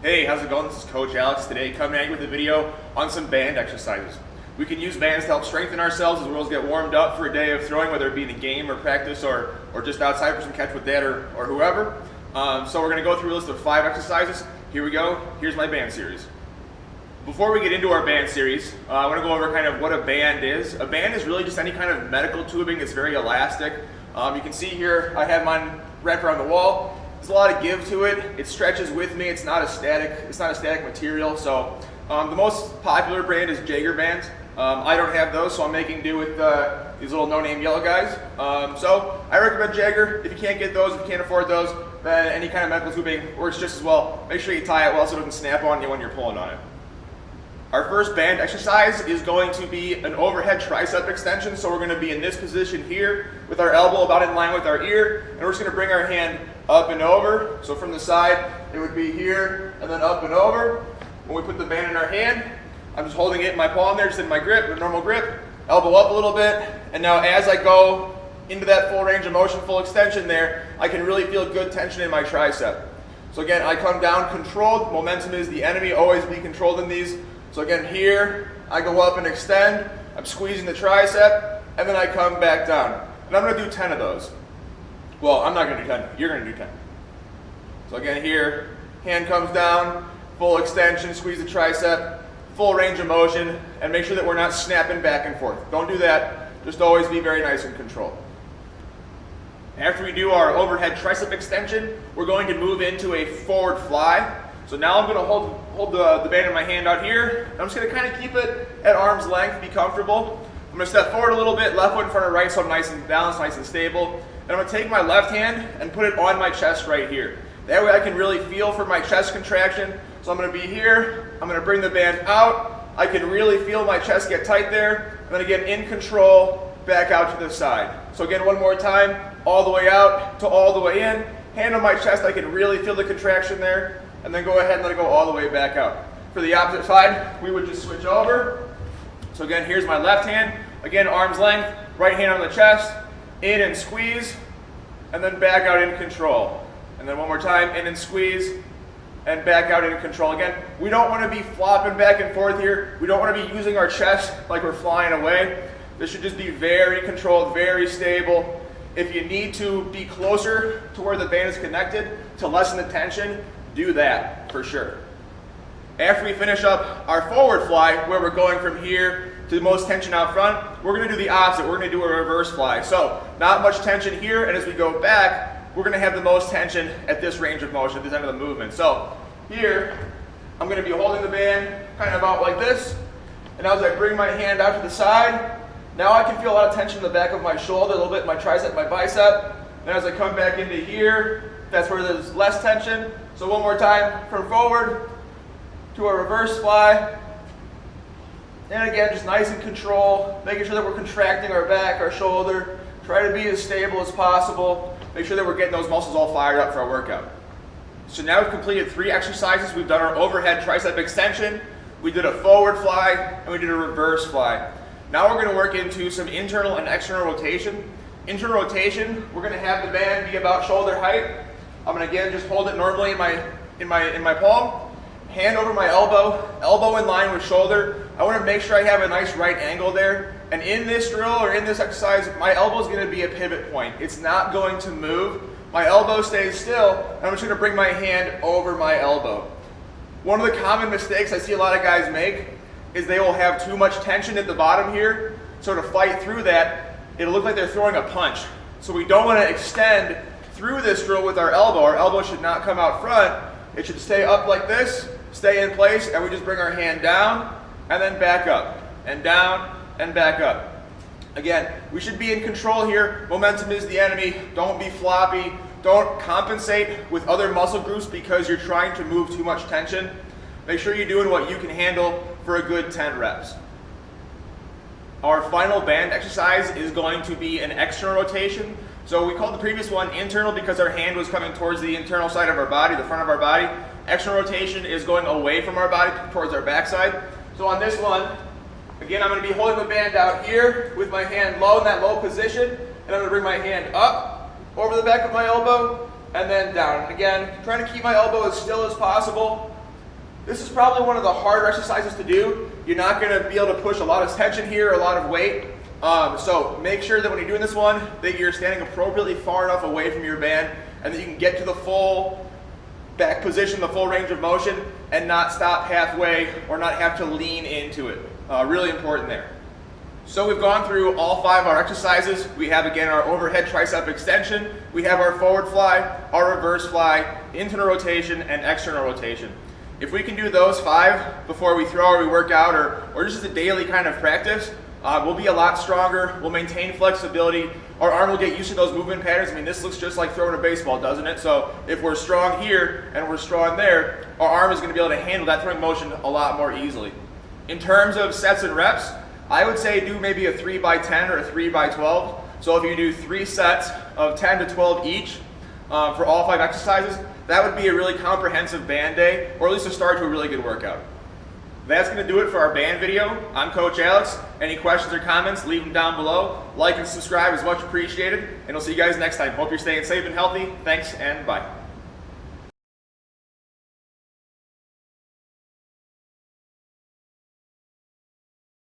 Hey, how's it going? This is Coach Alex today, coming at you with a video on some band exercises. We can use bands to help strengthen ourselves as the girls get warmed up for a day of throwing, whether it be in a game or practice or just outside for some catch with dad or whoever. So we're going to go through a list of 5 exercises. Here we go. Here's my band series. Before we get into our band series, I want to go over kind of what a band is. A band is really just any kind of medical tubing that's very elastic. You can see here I have mine wrapped around the wall. There's a lot of give to it. It stretches with me. It's not a static material. So the most popular brand is Jaeger bands. I don't have those, so I'm making do with these little no-name yellow guys. So I recommend Jaeger. If you can't get those, if you can't afford those, then any kind of medical tubing works just as well. Make sure you tie it well so it doesn't snap on you when you're pulling on it. Our first band exercise is going to be an overhead tricep extension. So we're going to be in this position here with our elbow about in line with our ear, and we're just going to bring our hand up and over. So from the side, it would be here and then up and over. When we put the band in our hand, I'm just holding it in my palm there, just in my grip, a normal grip, elbow up a little bit, and now as I go into that full range of motion, full extension there, I can really feel good tension in my tricep. So again, I come down controlled. Momentum is the enemy, always be controlled in these. So again, here, I go up and extend, I'm squeezing the tricep, and then I come back down. And I'm going to do 10 of those. Well, I'm not going to do 10, you're going to do 10. So again, here, hand comes down, full extension, squeeze the tricep, full range of motion, and make sure that we're not snapping back and forth. Don't do that, just always be very nice and controlled. After we do our overhead tricep extension, we're going to move into a forward fly. So now I'm going to hold the band in my hand out here. I'm just going to kind of keep it at arm's length, be comfortable. I'm going to step forward a little bit, left foot in front of right, so I'm nice and balanced, nice and stable. And I'm going to take my left hand and put it on my chest right here. That way I can really feel for my chest contraction. So I'm going to be here, I'm going to bring the band out. I can really feel my chest get tight there. I'm going to get in control, back out to the side. So again, one more time, all the way out to all the way in. Hand on my chest, I can really feel the contraction there. And then go ahead and let it go all the way back out. For the opposite side, we would just switch over. So again, here's my left hand. Again, arm's length, right hand on the chest, in and squeeze, and then back out in control. And then one more time, in and squeeze, and back out in control. Again, we don't want to be flopping back and forth here. We don't want to be using our chest like we're flying away. This should just be very controlled, very stable. If you need to be closer to where the band is connected to lessen the tension, do that for sure. After we finish up our forward fly, where we're going from here to the most tension out front, we're going to do the opposite. We're going to do a reverse fly. So not much tension here, and as we go back, we're going to have the most tension at this range of motion, at this end of the movement. So here, I'm going to be holding the band kind of out like this, and as I bring my hand out to the side, now I can feel a lot of tension in the back of my shoulder, a little bit in my tricep, my bicep. And as I come back into here, that's where there's less tension. So one more time, from forward to a reverse fly. And again, just nice and control, making sure that we're contracting our back, our shoulder. Try to be as stable as possible. Make sure that we're getting those muscles all fired up for our workout. So now we've completed 3 exercises. We've done our overhead tricep extension, we did a forward fly, and we did a reverse fly. Now we're going to work into some internal and external rotation. Internal rotation, we're going to have the band be about shoulder height. I'm going to again just hold it normally in my palm, hand over my elbow, elbow in line with shoulder. I want to make sure I have a nice right angle there. And in this drill or in this exercise, my elbow is going to be a pivot point. It's not going to move. My elbow stays still, and I'm just going to bring my hand over my elbow. One of the common mistakes I see a lot of guys make is they will have too much tension at the bottom here. So to fight through that, it'll look like they're throwing a punch. So we don't want to extend through this drill with our elbow. Our elbow should not come out front. It should stay up like this, stay in place, and we just bring our hand down and then back up, and down and back up. Again, we should be in control here. Momentum is the enemy. Don't be floppy. Don't compensate with other muscle groups because you're trying to move too much tension. Make sure you're doing what you can handle for a good 10 reps. Our final band exercise is going to be an external rotation. So we called the previous one internal because our hand was coming towards the internal side of our body, the front of our body. External rotation is going away from our body towards our backside. So on this one, again, I'm going to be holding the band out here with my hand low in that low position, and I'm going to bring my hand up over the back of my elbow and then down. And again, trying to keep my elbow as still as possible. This is probably one of the harder exercises to do. You're not going to be able to push a lot of tension here, a lot of weight. So make sure that when you're doing this one, that you're standing appropriately far enough away from your band and that you can get to the full back position, the full range of motion, and not stop halfway or not have to lean into it. Really important there. So we've gone through all 5 of our exercises. We have again our overhead tricep extension, we have our forward fly, our reverse fly, internal rotation, and external rotation. If we can do those 5 before we throw or we work out or just as a daily kind of practice, we'll be a lot stronger, we'll maintain flexibility, our arm will get used to those movement patterns. I mean, this looks just like throwing a baseball, doesn't it? So if we're strong here and we're strong there, our arm is going to be able to handle that throwing motion a lot more easily. In terms of sets and reps, I would say do maybe a 3x10 or a 3x12. So if you do 3 sets of 10 to 12 each for all 5 exercises, that would be a really comprehensive band day, or at least a start to a really good workout. That's going to do it for our band video. I'm Coach Alex. Any questions or comments, leave them down below. Like and subscribe is much appreciated, and we'll see you guys next time. Hope you're staying safe and healthy. Thanks, and bye.